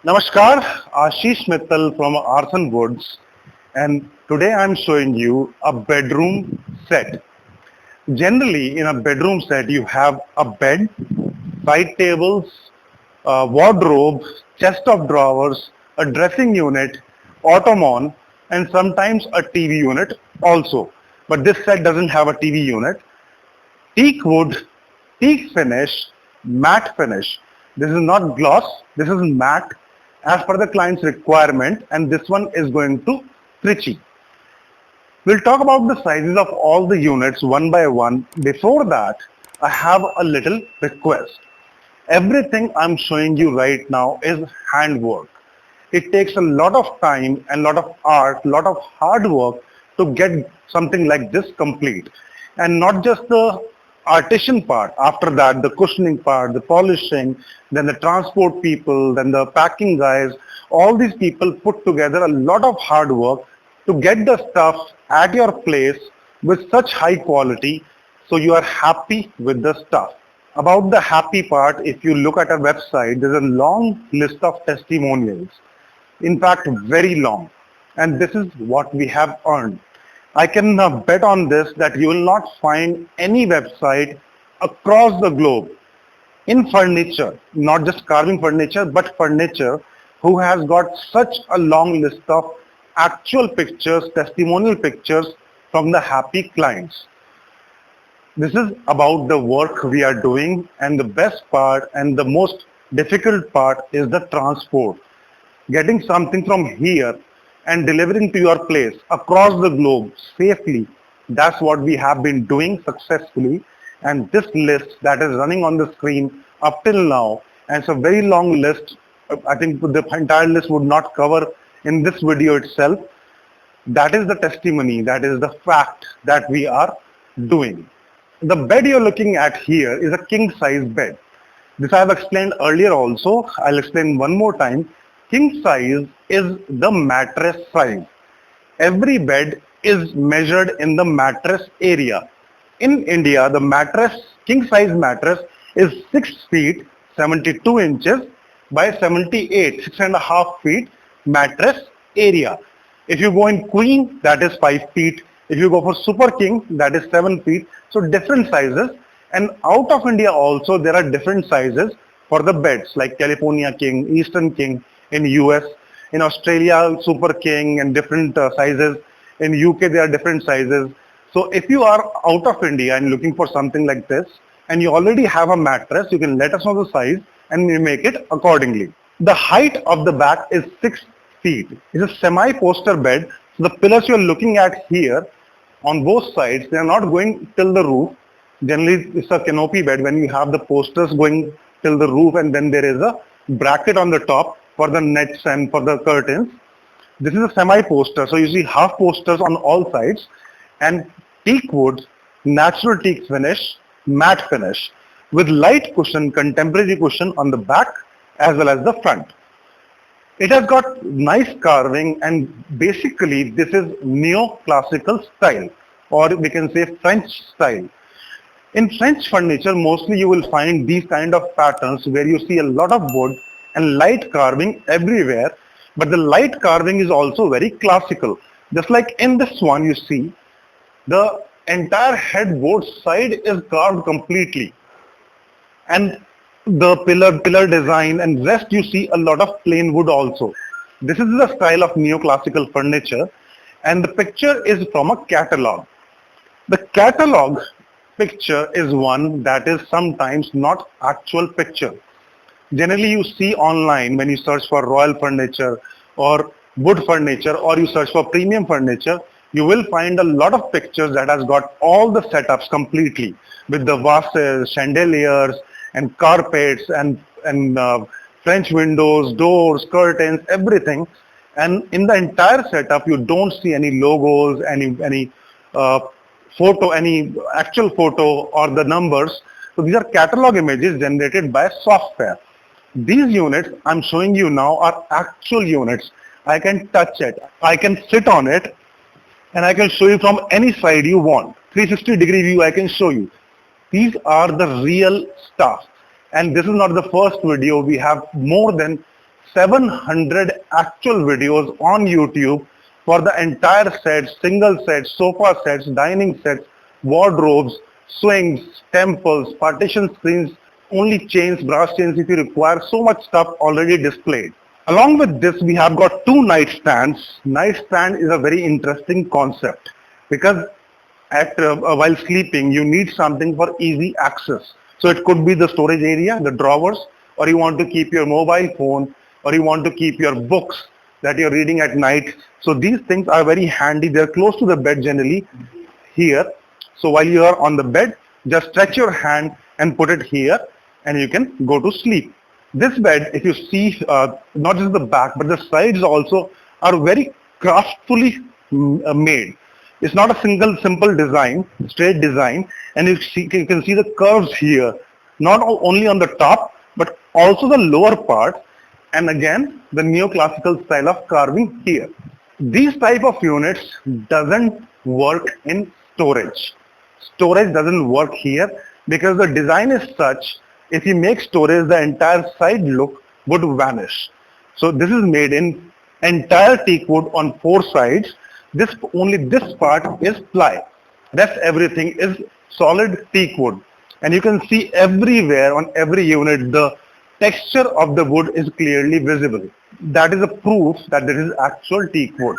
Namaskar, Ashish Mittal from Arthan Woods, and today I'm showing you a bedroom set. Generally, in a bedroom set, you have a bed, side tables, a wardrobe, chest of drawers, a dressing unit, ottoman, and sometimes a TV unit also. But this set doesn't have a TV unit. Teak wood, teak finish, matte finish. This is not gloss, this is matte as per the client's requirement, and this one is going to Trichy. We'll talk about the sizes of all the units one by one. Before that, I have a little request. Everything I'm showing you right now is handwork. It takes a lot of time and lot of art, lot of hard work to get something like this complete. And not just the artisan part. After that, the cushioning part, the polishing, then the transport people, then the packing guys, all these people put together a lot of hard work to get the stuff at your place with such high quality so you are happy with the stuff. About the happy part, if you look at our website, there's a long list of testimonials. In fact, very long. And this is what we have earned. I can bet on this that you will not find any website across the globe in furniture, not just carving furniture, but furniture, who has got such a long list of actual pictures, testimonial pictures from the happy clients. This is about the work we are doing, and the best part and the most difficult part is the transport. Getting something from here and delivering to your place across the globe safely. That's what we have been doing successfully. And this list that is running on the screen up till now, and it's a very long list. I think the entire list would not cover in this video itself. That is the testimony, that is the fact that we are doing. The bed you're looking at here is a king size bed. This I have explained earlier also. I'll explain one more time. King size is the mattress size. Every bed is measured in the mattress area. In India, the mattress, king size mattress is 6 feet 72 inches by 78, 6.5 feet mattress area. If you go in queen, that is 5 feet. If you go for super king, that is 7 feet. So different sizes. And out of India also, there are different sizes for the beds like California king, Eastern king in US. In Australia, super king and different sizes. In UK, there are different sizes. So if you are out of India and looking for something like this, and you already have a mattress, you can let us know the size and we make it accordingly. The height of the back is 6 feet. It's a semi-poster bed. So the pillars you're looking at here on both sides, they are not going till the roof. Generally, it's a canopy bed when you have the posters going till the roof, and then there is a bracket on the top for the nets and for the curtains. This is a semi-poster, so you see half posters on all sides, and teak wood, natural teak finish, matte finish, with light cushion, contemporary cushion on the back as well as the front. It has got nice carving, and basically this is neoclassical style, or we can say French style. In French furniture, mostly you will find these kind of patterns where you see a lot of wood and light carving everywhere, but the light carving is also very classical. Just like in this one, you see the entire headboard side is carved completely, and the pillar design and rest you see a lot of plain wood also. This is the style of neoclassical furniture, and the picture is from a catalog. The catalog picture is one that is sometimes not actual picture. Generally you see online when you search for royal furniture or wood furniture, or you search for premium furniture, you will find a lot of pictures that has got all the setups completely with the vases, chandeliers and carpets and French windows, doors, curtains, everything. And in the entire setup, you don't see any logos, any uh, photo, any actual photo or the numbers. So these are catalog images generated by software. These units I'm showing you now are actual units. I can touch it, I can sit on it, and I can show you from any side you want. 360-degree view I can show you. These are the real stuff. And this is not the first video. We have more than 700 actual videos on YouTube for the entire set, single sets, sofa sets, dining sets, wardrobes, swings, temples, partition screens, only chains, brass chains if you require, so much stuff already displayed. Along with this, we have got two nightstands. Nightstand is a very interesting concept because while sleeping, you need something for easy access. So it could be the storage area, the drawers, or you want to keep your mobile phone, or you want to keep your books that you're reading at night. So these things are very handy. They're close to the bed generally here. So while you are on the bed, just stretch your hand and put it here and you can go to sleep. This bed, if you see, not just the back, but the sides also are very craftfully made. It's not a single simple design, straight design, and you can see the curves here, not only on the top, but also the lower part, and again, the neoclassical style of carving here. These type of units doesn't work in storage. Storage doesn't work here because the design is such, if you make storage, the entire side look would vanish. So this is made in entire teak wood on four sides. Only this part is ply. Rest everything is solid teak wood. And you can see everywhere on every unit the texture of the wood is clearly visible. That is a proof that this is actual teak wood.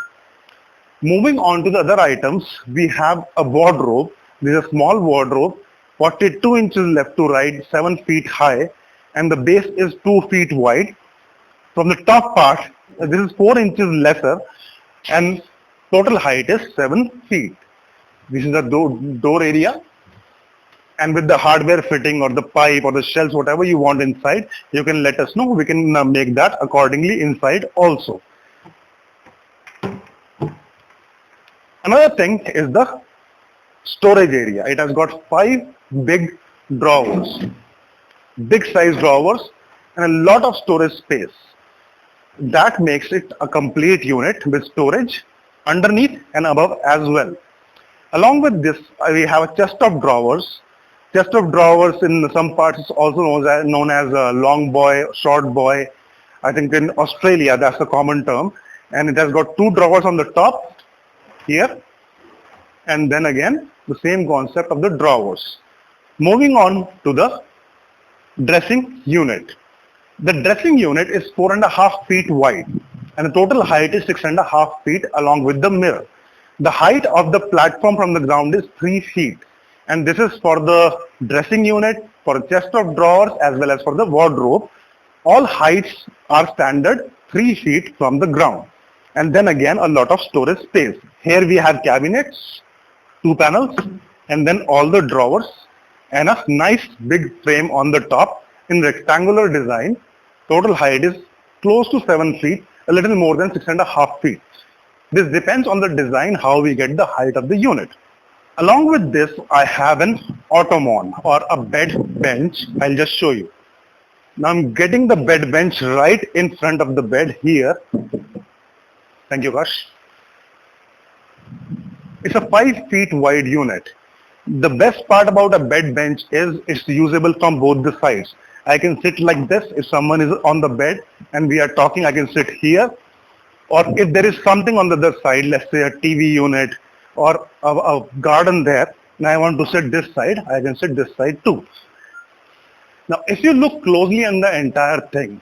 Moving on to the other items, we have a wardrobe. This is a small wardrobe, 42 inches left to right, 7 feet high, and the base is 2 feet wide. From the top part, this is 4 inches lesser, and total height is 7 feet. This is the door area, and with the hardware fitting or the pipe or the shelves, whatever you want inside, you can let us know. We can make that accordingly inside also. Another thing is the storage area. It has got 5 big drawers, big size drawers, and a lot of storage space. That makes it a complete unit with storage underneath and above as well. Along with this, we have a chest of drawers. Chest of drawers in some parts is also known as a long boy, short boy. I think in Australia that's a common term. And it has got 2 drawers on the top here. And then again, the same concept of the drawers. Moving on to the dressing unit. The dressing unit is 4.5 feet wide and the total height is 6.5 feet along with the mirror. The height of the platform from the ground is 3 feet, and this is for the dressing unit, for a chest of drawers as well as for the wardrobe. All heights are standard 3 feet from the ground, and then again a lot of storage space. Here we have cabinets, 2 panels, and then all the drawers and a nice big frame on the top in rectangular design. Total height is close to 7 feet, a little more than 6.5 feet. This depends on the design how we get the height of the unit. Along with this, I have an ottoman or a bed bench. I'll just show you. Now I'm getting the bed bench right in front of the bed here. Thank you, Kash. It's a 5 feet wide unit. The best part about a bed bench is it's usable from both the sides. I can sit like this. If someone is on the bed and we are talking, I can sit here. Or if there is something on the other side, let's say a TV unit or a garden there, and I want to sit this side, I can sit this side too. Now, if you look closely on the entire thing,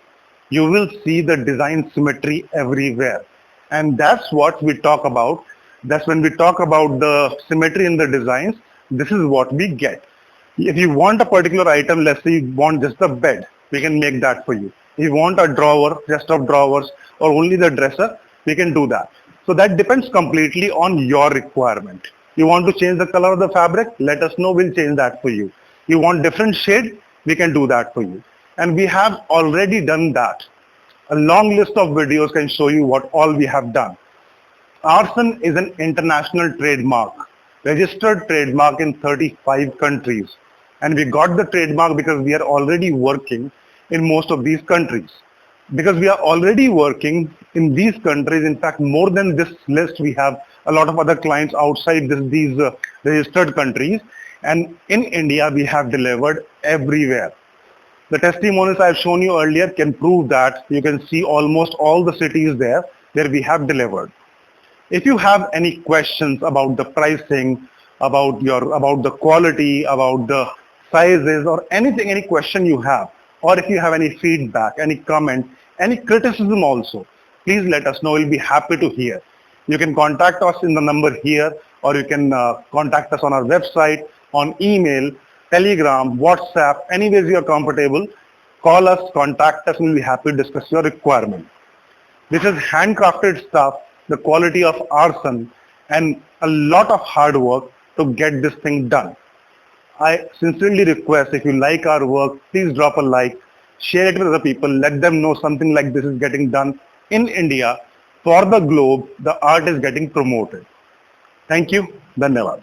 you will see the design symmetry everywhere. And that's what we talk about. That's when we talk about the symmetry in the designs, this is what we get. If you want a particular item, let's say you want just the bed, we can make that for you. If you want a drawer, chest of drawers, or only the dresser, we can do that. So that depends completely on your requirement. You want to change the color of the fabric, let us know, we'll change that for you. You want different shade, we can do that for you. And we have already done that. A long list of videos can show you what all we have done. Arson is an international trademark, registered trademark in 35 countries. And we got the trademark because we are already working in most of these countries. Because we are already working in these countries, in fact, more than this list, we have a lot of other clients outside these registered countries. And in India, we have delivered everywhere. The testimonials I've shown you earlier can prove that. You can see almost all the cities there where we have delivered. If you have any questions about the pricing, about the quality, about the sizes, or anything, any question you have, or if you have any feedback, any comment, any criticism also, please let us know. We'll be happy to hear. You can contact us in the number here, or you can contact us on our website, on email, Telegram, WhatsApp, any ways you are comfortable. Call us, contact us, and we'll be happy to discuss your requirement. This is handcrafted stuff, the quality of arson, and a lot of hard work to get this thing done. I sincerely request, if you like our work, please drop a like, share it with other people, let them know something like this is getting done in India for the globe. The art is getting promoted. Thank you. Dhanyavad.